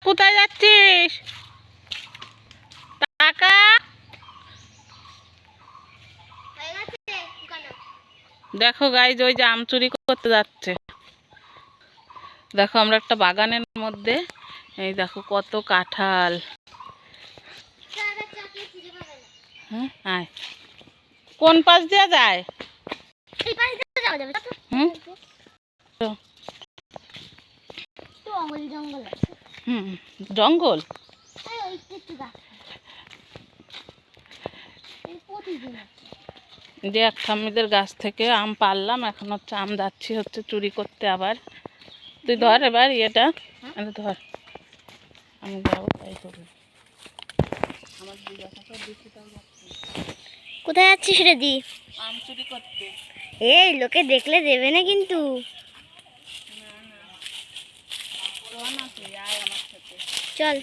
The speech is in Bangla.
কোথায় যাচ্ছিস? টাকা দেখো গাইজ, ওই যে আম চুরি করতে যাচ্ছে। দেখো আমরা একটা বাগানের মধ্যে, এই দেখো কত কাঁঠাল। হ্যাঁ, আয়। কোন পাশ দিয়ে যায়? হুম, হুম, জঙ্গল। যে এক ঠাম্মিদের গাছ থেকে আম পারলাম, এখন হচ্ছে আম যাচ্ছি হচ্ছে চুরি করতে আবার। তুই ধর এবার ইয়েটা, ধর, আমি যাবো তাই করবো। কোথায় যাচ্ছিস রে দি? আম চুরি করতে। এই লোকে দেখলে দেবে না কিন্তু। না না, আয় আমার সাথে। চল।